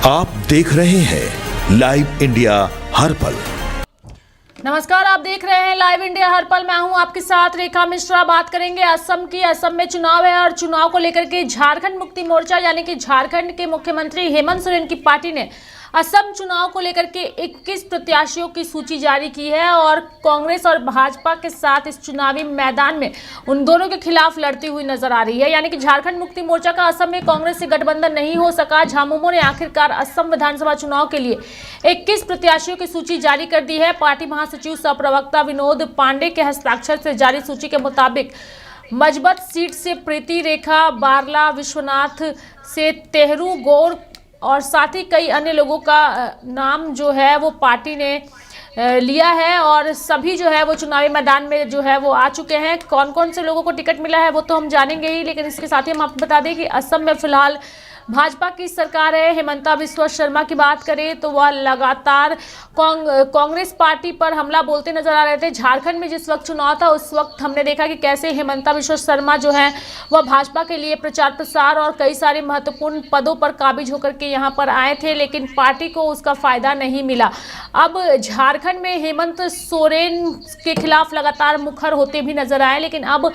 आप देख रहे हैं लाइव इंडिया हर पल। नमस्कार, आप देख रहे हैं लाइव इंडिया हर पल। मैं हूं आपके साथ रेखा मिश्रा। बात करेंगे असम की। असम में चुनाव है और चुनाव को लेकर के झारखंड मुक्ति मोर्चा यानी कि झारखंड के मुख्यमंत्री हेमंत सोरेन की पार्टी ने असम चुनाव को लेकर के 21 प्रत्याशियों की सूची जारी की है और कांग्रेस और भाजपा के साथ इस चुनावी मैदान में उन दोनों के खिलाफ लड़ती हुई नजर आ रही है। यानी कि झारखंड मुक्ति मोर्चा का असम में कांग्रेस से गठबंधन नहीं हो सका। झामुमो ने आखिरकार असम विधानसभा चुनाव के लिए 21 प्रत्याशियों की सूची जारी कर दी है। पार्टी महासचिव सह प्रवक्ता विनोद पांडे के हस्ताक्षर से जारी सूची के मुताबिक मजबत सीट से प्रीति रेखा, बारला विश्वनाथ से तेहरू गौर और साथ ही कई अन्य लोगों का नाम जो है वो पार्टी ने लिया है और सभी जो है वो चुनावी मैदान में जो है वो आ चुके हैं। कौन कौन से लोगों को टिकट मिला है वो तो हम जानेंगे ही, लेकिन इसके साथ ही हम आपको बता दें कि असम में फिलहाल भाजपा की सरकार है। हेमंता बिस्वा शर्मा की बात करें तो वह लगातार कांग्रेस पार्टी पर हमला बोलते नजर आ रहे थे। झारखंड में जिस वक्त चुनाव था उस वक्त हमने देखा कि कैसे हेमंता बिस्वा शर्मा जो है वह भाजपा के लिए प्रचार प्रसार और कई सारे महत्वपूर्ण पदों पर काबिज होकर के यहाँ पर आए थे, लेकिन पार्टी को उसका फायदा नहीं मिला। अब झारखंड में हेमंत सोरेन के खिलाफ लगातार मुखर होते भी नजर आए, लेकिन अब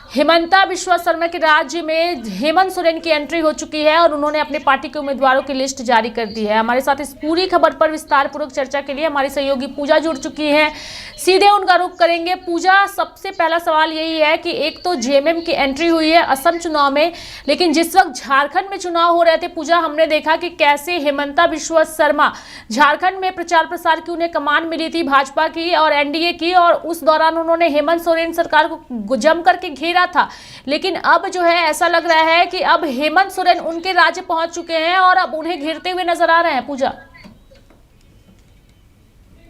हेमंता बिस्वा शर्मा के राज्य में हेमंत सोरेन की एंट्री हो चुकी है और उन्होंने अपने पार्टी के उम्मीदवारों की लिस्ट जारी कर दी है। हमारे साथ इस पूरी खबर पर विस्तार पूर्वक चर्चा के लिए हमारी सहयोगी पूजा जुड़ चुकी हैं। सीधे उनका रुख करेंगे। पूजा, सबसे पहला सवाल यही है कि एक तो जेएमएम की एंट्री हुई है असम चुनाव में, लेकिन जिस वक्त झारखंड में चुनाव हो रहे थे पूजा, हमने देखा कि कैसे हेमंता बिस्वा शर्मा झारखंड में प्रचार प्रसार की उन्हें कमान मिली थी भाजपा की और एनडीए की, और उस दौरान उन्होंने हेमंत सोरेन सरकार को जम करके घेरा था। लेकिन अब जो है ऐसा लग रहा है कि अब हेमंत सोरेन उनके राज्य पहुंच चुके हैं और अब उन्हें घेरते हुए नजर आ रहे हैं। पूजा,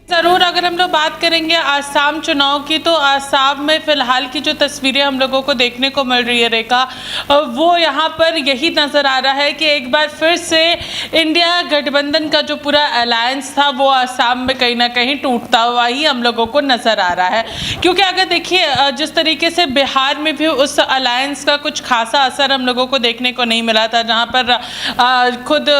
ज़रूर अगर हम लोग बात करेंगे आसाम चुनाव की, तो आसाम में फिलहाल की जो तस्वीरें हम लोगों को देखने को मिल रही है रेखा, वो यहाँ पर यही नज़र आ रहा है कि एक बार फिर से इंडिया गठबंधन का जो पूरा अलायंस था वो आसाम में कहीं ना कहीं टूटता हुआ ही हम लोगों को नज़र आ रहा है। क्योंकि अगर देखिए जिस तरीके से बिहार में भी उस अलायंस का कुछ खासा असर हम लोगों को देखने को नहीं मिला था, जहाँ पर खुद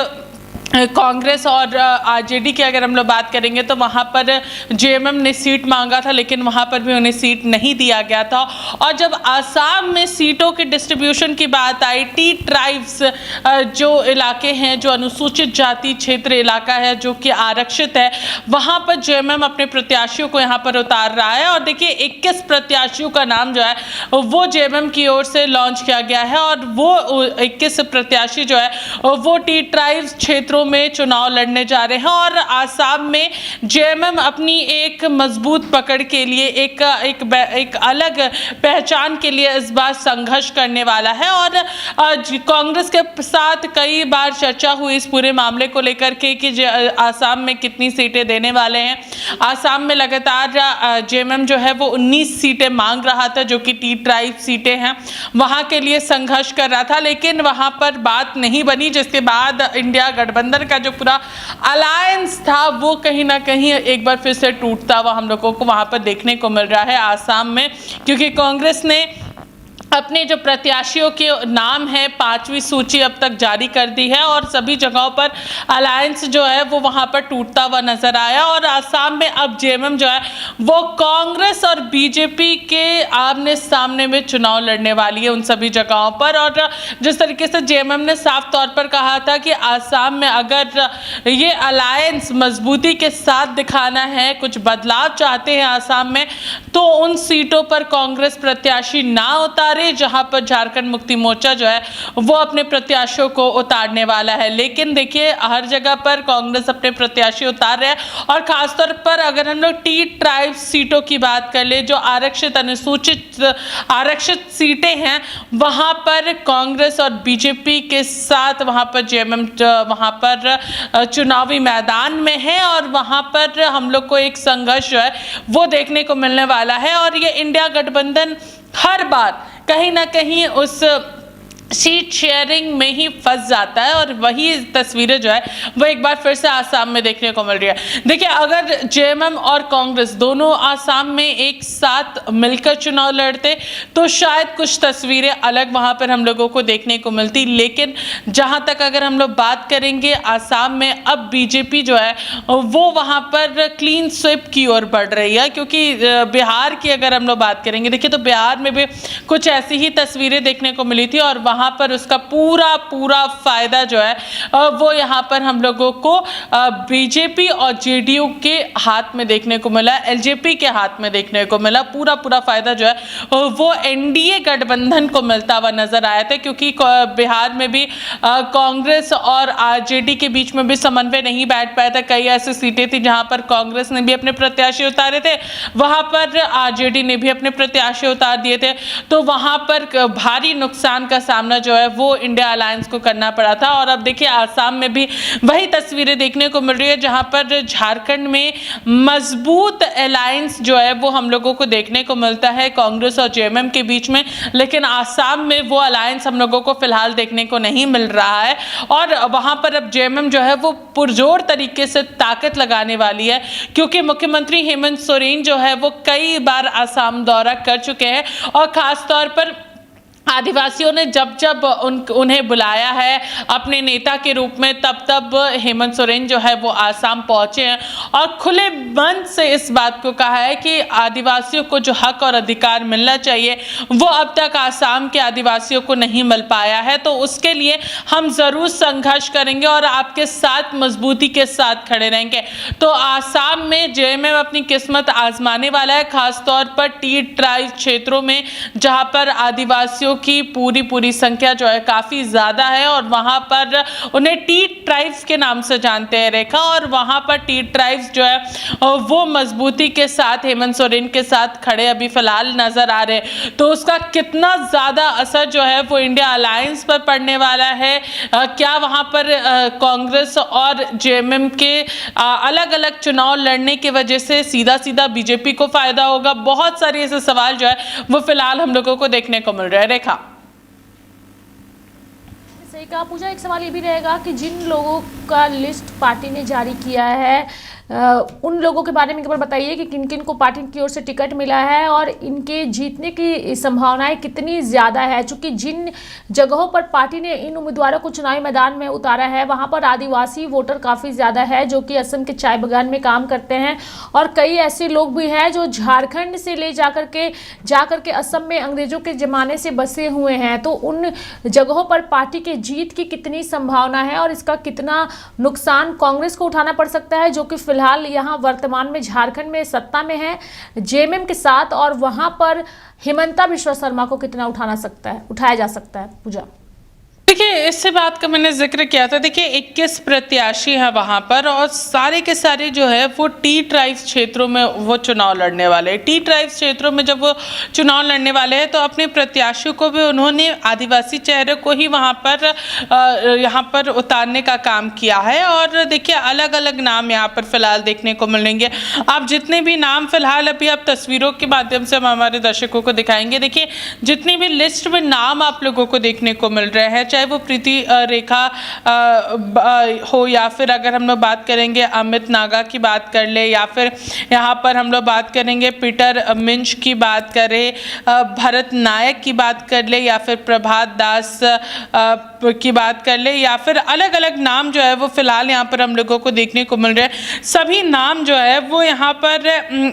कांग्रेस और आरजेडी की अगर हम लोग बात करेंगे तो वहाँ पर जेएमएम ने सीट मांगा था, लेकिन वहाँ पर भी उन्हें सीट नहीं दिया गया था। और जब आसाम में सीटों के डिस्ट्रीब्यूशन की बात आई, टी ट्राइब्स जो इलाके हैं, जो अनुसूचित जाति क्षेत्र इलाका है जो कि आरक्षित है, वहाँ पर जेएमएम अपने प्रत्याशियों को यहाँ पर उतार रहा है। और देखिए 21 प्रत्याशियों का नाम जो है वो जेएमएम की ओर से लॉन्च किया गया है और वो 21 प्रत्याशी जो है वो टी ट्राइब्स क्षेत्रों में चुनाव लड़ने जा रहे हैं। और आसाम में जेएमएम अपनी एक मजबूत पकड़ के लिए एक अलग पहचान के लिए इस बार संघर्ष करने वाला है। और कांग्रेस के साथ कई बार चर्चा हुई इस पूरे मामले को लेकर के कि आसाम में कितनी सीटें देने वाले हैं। आसाम में लगातार जेएमएम जो है वो 19 सीटें मांग रहा था, जो कि टी ट्राइब सीटें हैं, वहां के लिए संघर्ष कर रहा था, लेकिन वहां पर बात नहीं बनी, जिसके बाद इंडिया गठबंधन का जो पूरा अलायंस था वो कहीं ना कहीं एक बार फिर से टूटता हुआ हम लोगों को वहां पर देखने को मिल रहा है आसाम में। क्योंकि कांग्रेस ने अपने जो प्रत्याशियों के नाम है 5वीं सूची अब तक जारी कर दी है और सभी जगहों पर अलायंस जो है वो वहां पर टूटता हुआ नजर आया। और आसाम में अब जेएमएम जो है वो कांग्रेस और बीजेपी के आमने सामने में चुनाव लड़ने वाली है उन सभी जगहों पर। और जिस तरीके से जेएमएम ने साफ तौर पर कहा था कि आसाम में अगर ये अलायंस मजबूती के साथ दिखाना है, कुछ बदलाव चाहते हैं आसाम में, तो उन सीटों पर कांग्रेस प्रत्याशी ना उतारे जहां पर झारखंड मुक्ति मोर्चा जो है वो अपने प्रत्याशियों को उतारने वाला है। लेकिन देखिए हर जगह पर कांग्रेस अपने प्रत्याशी उतार रहे हैं और खासतौर पर अगर हम लोग टी ट्राइब सीटों की बात कर ले, जो आरक्षित अनुसूचित आरक्षित सीटें हैं, वहां पर कांग्रेस और बीजेपी के साथ वहां पर जेएमएम वहां पर चुनावी मैदान में है और वहां पर हम लोग को एक संघर्ष जो है वो देखने को मिलने वाला है। और ये इंडिया गठबंधन हर बार कहीं ना कहीं उस सीट शेयरिंग में ही फंस जाता है और वही तस्वीरें जो है वो एक बार फिर से आसाम में देखने को मिल रही है। देखिए, अगर जेएमएम और कांग्रेस दोनों आसाम में एक साथ मिलकर चुनाव लड़ते तो शायद कुछ तस्वीरें अलग वहां पर हम लोगों को देखने को मिलती, लेकिन जहां तक अगर हम लोग बात करेंगे आसाम में अब बीजेपी जो है वो वहां पर क्लीन स्वीप की ओर बढ़ रही है, क्योंकि बिहार की अगर हम लोग बात करेंगे देखिए तो बिहार में भी कुछ ऐसी ही तस्वीरें देखने को मिली थी और वहां पर उसका पूरा फायदा जो है वो यहाँ पर हम लोगों को बीजेपी और जेडीयू के हाथ में देखने को मिला, एलजेपी के हाथ में देखने को मिला। पूरा फायदा जो है वो एनडीए गठबंधन को मिलता हुआ नजर आया था, क्योंकि बिहार में भी कांग्रेस और आरजेडी के बीच में भी समन्वय नहीं बैठ पाया था। कई ऐसी सीटें थी जहां पर कांग्रेस ने भी अपने प्रत्याशी उतारे थे, वहां पर आरजेडी ने भी अपने प्रत्याशी उतार दिए थे, तो वहां पर भारी नुकसान का सामना जो है वो इंडिया अलायंस को करना पड़ा था। और अब देखिए आसाम में भी वही तस्वीरें देखने को मिल रही है, जहां पर झारखंड में मजबूत अलायंस जो है वो हम लोगों को देखने को मिलता है कांग्रेस और जेएमएम के बीच में, लेकिन आसाम में वो अलायंस हम लोगों को फिलहाल देखने को नहीं मिल रहा है। और वहां पर अब जेएमएम जो है वो पुरजोर तरीके से ताकत लगाने वाली है, क्योंकि मुख्यमंत्री हेमंत सोरेन जो है वो कई बार आसाम दौरा कर चुके हैं और खासतौर पर आदिवासियों ने जब उन्हें बुलाया है अपने नेता के रूप में, तब हेमंत सोरेन जो है वो आसाम पहुंचे हैं और खुले मन से इस बात को कहा है कि आदिवासियों को जो हक और अधिकार मिलना चाहिए वो अब तक आसाम के आदिवासियों को नहीं मिल पाया है, तो उसके लिए हम जरूर संघर्ष करेंगे और आपके साथ मजबूती के साथ खड़े रहेंगे। तो आसाम में जेएमएम अपनी किस्मत आजमाने वाला है, खासतौर पर टी ट्राइब क्षेत्रों में, जहां पर आदिवासियों की पूरी संख्या जो है काफी ज्यादा है और वहां पर उन्हें टी ट्राइब्स के नाम से जानते हैं रेखा, और वहां पर टी ट्राइब्स जो है वो मजबूती के साथ हेमंत सोरेन के साथ खड़े अभी फिलहाल नजर आ रहे हैं। तो उसका कितना ज्यादा असर जो है वो इंडिया अलायंस पर पड़ने वाला है, क्या वहां पर कांग्रेस और जेएमएम के अलग अलग चुनाव लड़ने की वजह से सीधा बीजेपी को फायदा होगा, बहुत सारे ऐसे सवाल जो है वो फिलहाल हम लोगों को देखने को मिल रहा है। रेखा, सही कहा पूजा। एक सवाल ये भी रहेगा कि जिन लोगों का लिस्ट पार्टी ने जारी किया है उन लोगों के बारे में एक बार बताइए कि किन किन को पार्टी की ओर से टिकट मिला है और इनके जीतने की संभावनाएं कितनी ज़्यादा है, चूँकि जिन जगहों पर पार्टी ने इन उम्मीदवारों को चुनावी मैदान में उतारा है वहां पर आदिवासी वोटर काफ़ी ज़्यादा है जो कि असम के चाय बागान में काम करते हैं, और कई ऐसे लोग भी हैं जो झारखंड से ले जा करके असम में अंग्रेजों के ज़माने से बसे हुए हैं। तो उन जगहों पर पार्टी के जीत की कितनी संभावना है और इसका कितना नुकसान कांग्रेस को उठाना पड़ सकता है, जो कि फिलहाल यहाँ वर्तमान में झारखंड में सत्ता में है जेएमएम के साथ, और वहां पर हिमंता बिश्वा शर्मा को कितना उठाया जा सकता है पूजा? देखिए, इससे बात का मैंने जिक्र किया था। देखिए 21 प्रत्याशी हैं वहां पर और सारे के सारे जो है वो टी ट्राइब्स क्षेत्रों में वो चुनाव लड़ने वाले हैं। टी ट्राइब्स क्षेत्रों में जब वो चुनाव लड़ने वाले हैं तो अपने प्रत्याशियों को भी उन्होंने आदिवासी चेहरे को ही वहां पर यहाँ पर उतारने का काम किया है। और देखिए अलग अलग नाम यहाँ पर फिलहाल देखने को मिलेंगे। आप जितने भी नाम फिलहाल अभी आप तस्वीरों के माध्यम से हम हमारे दर्शकों को दिखाएंगे, देखिए जितनी भी लिस्ट में नाम आप लोगों को देखने को मिल रहे हैं, चाहे वो प्रीति रेखा हो या फिर अगर हम लोग बात करेंगे अमित नागा की बात कर ले, या फिर यहाँ पर हम लोग बात करेंगे पीटर मिंच की बात करें, भरत नायक की बात कर ले, या फिर प्रभात दास की बात कर ले, या फिर अलग अलग नाम जो है वो फिलहाल यहाँ पर हम लोगों को देखने को मिल रहे हैं। सभी नाम जो है वो यहाँ पर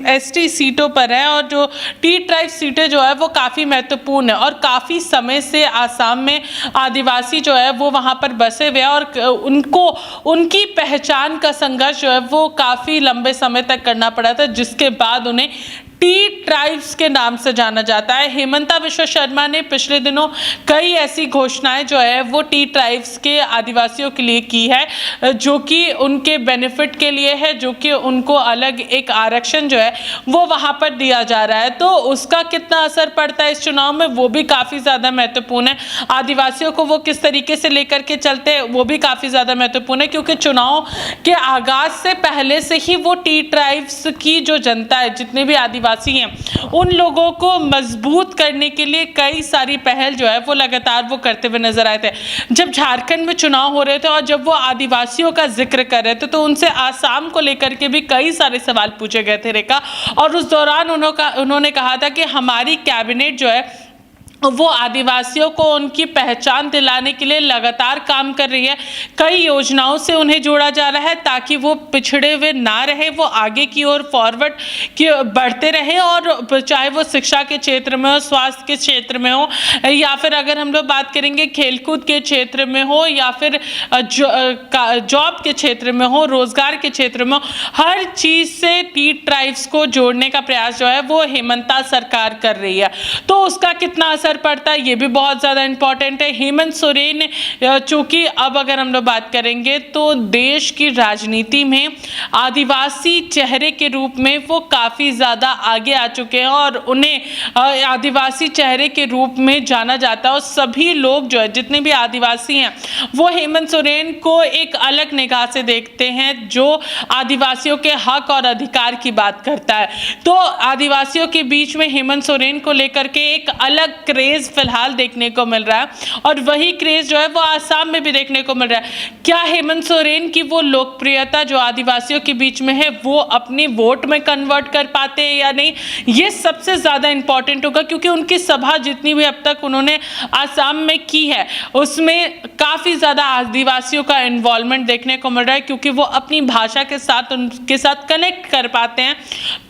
एसटी सीटों पर है और जो टी ट्राइब सीटें जो है वो काफ़ी महत्वपूर्ण है और काफ़ी समय से आसाम में आदिवासी जो है वो वहाँ पर बसे हुए हैं और उनको उनकी पहचान का संघर्ष जो है वो काफ़ी लंबे समय तक करना पड़ा था, जिसके बाद उन्हें टी ट्राइब्स के नाम से जाना जाता है। हिमंता बिश्वा शर्मा ने पिछले दिनों कई ऐसी घोषणाएं जो है वो टी ट्राइब्स के आदिवासियों के लिए की है, जो कि उनके बेनिफिट के लिए है, जो कि उनको अलग एक आरक्षण जो है वो वहां पर दिया जा रहा है। तो उसका कितना असर पड़ता है इस चुनाव में वो भी काफ़ी ज़्यादा महत्वपूर्ण है। आदिवासियों को वो किस तरीके से लेकर के चलते हैं वो भी काफ़ी ज़्यादा महत्वपूर्ण है, क्योंकि चुनाव के आगाज से पहले से ही वो टी ट्राइब्स की जो जनता है, जितने भी आदिवासी आदिवासी हैं उन लोगों को मजबूत करने के लिए कई सारी पहल जो है वो लगातार वो करते हुए नजर आए थे। जब झारखंड में चुनाव हो रहे थे और जब वो आदिवासियों का जिक्र कर रहे थे तो उनसे आसाम को लेकर के भी कई सारे सवाल पूछे गए थे रेखा, और उस दौरान उन्होंने कहा था कि हमारी कैबिनेट जो है वो आदिवासियों को उनकी पहचान दिलाने के लिए लगातार काम कर रही है। कई योजनाओं से उन्हें जोड़ा जा रहा है ताकि वो पिछड़े हुए ना रहे, वो आगे की ओर फॉरवर्ड की बढ़ते रहे, और चाहे वो शिक्षा के क्षेत्र में हो, स्वास्थ्य के क्षेत्र में हो, या फिर अगर हम लोग बात करेंगे खेलकूद के क्षेत्र में हो, या फिर जॉब के क्षेत्र में हो, रोजगार के क्षेत्र में हो, हर चीज से टी ट्राइब्स को जोड़ने का प्रयास जो है वो हेमंता सरकार कर रही है। तो उसका कितना असर पड़ता है ये भी बहुत ज्यादा इंपॉर्टेंट है। हेमंत सोरेन चूंकि अब अगर हम लोग बात करेंगे तो देश की राजनीति में आदिवासी चेहरे के रूप में वो काफी ज्यादा आगे आ चुके हैं और उन्हें आदिवासी चेहरे के रूप में जाना जाता है, और सभी लोग जो है जितने भी आदिवासी हैं वो हेमंत सोरेन को एक अलग निगाह से देखते हैं जो आदिवासियों के हक और अधिकार की बात करता है। तो आदिवासियों के बीच में हेमंत सोरेन को लेकर के एक अलग क्रेज फिलहाल देखने को मिल रहा है, और वही क्रेज जो है वो आसाम में भी देखने को मिल रहा है। क्या हेमंत सोरेन की वो लोकप्रियता जो आदिवासियों के बीच में है वो अपनी वोट में कन्वर्ट कर पाते हैं या नहीं, ये सबसे ज्यादा इंपॉर्टेंट होगा, क्योंकि उनकी सभा जितनी भी अब तक उन्होंने आसाम में की है उसमें काफी ज्यादा आदिवासियों का इन्वॉल्वमेंट देखने को मिल रहा है, क्योंकि वो अपनी भाषा के साथ उनके साथ कनेक्ट कर पाते हैं।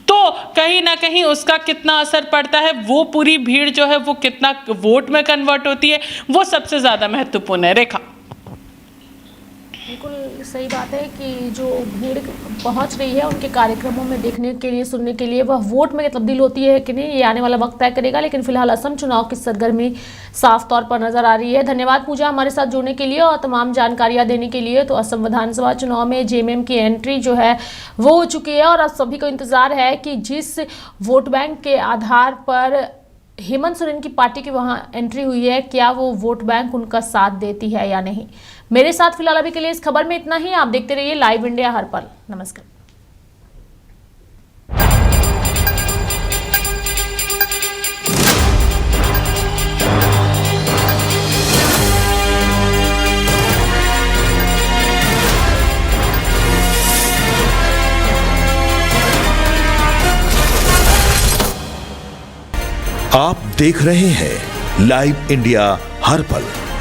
तो कहीं ना कहीं उसका कितना असर पड़ता है, वो पूरी भीड़ जो है वो कितना वोट में कन्वर्ट होती है, वो सबसे ज्यादा महत्वपूर्ण है। रेखा, बिल्कुल सही बात है कि जो भीड़ पहुंच रही है उनके कार्यक्रमों में देखने के लिए, सुनने के लिए, वह वोट में तब्दील होती है कि नहीं ये आने वाला वक्त तय करेगा। लेकिन फिलहाल असम चुनाव की सरगर्मी साफ तौर पर नजर आ रही है। धन्यवाद पूजा हमारे साथ जुड़ने के लिए और तमाम जानकारियां देने के लिए। तो असम विधानसभा चुनाव में जेएमएम की एंट्री जो है वो हो चुकी है और अब सभी को इंतजार है कि जिस वोट बैंक के आधार पर हेमंत सोरेन की पार्टी की वहां एंट्री हुई है, क्या वो वोट बैंक उनका साथ देती है या नहीं। मेरे साथ फिलहाल अभी के लिए इस खबर में इतना ही। आप देखते रहिए लाइव इंडिया हर पल। नमस्कार। आप देख रहे हैं लाइव इंडिया हर पल।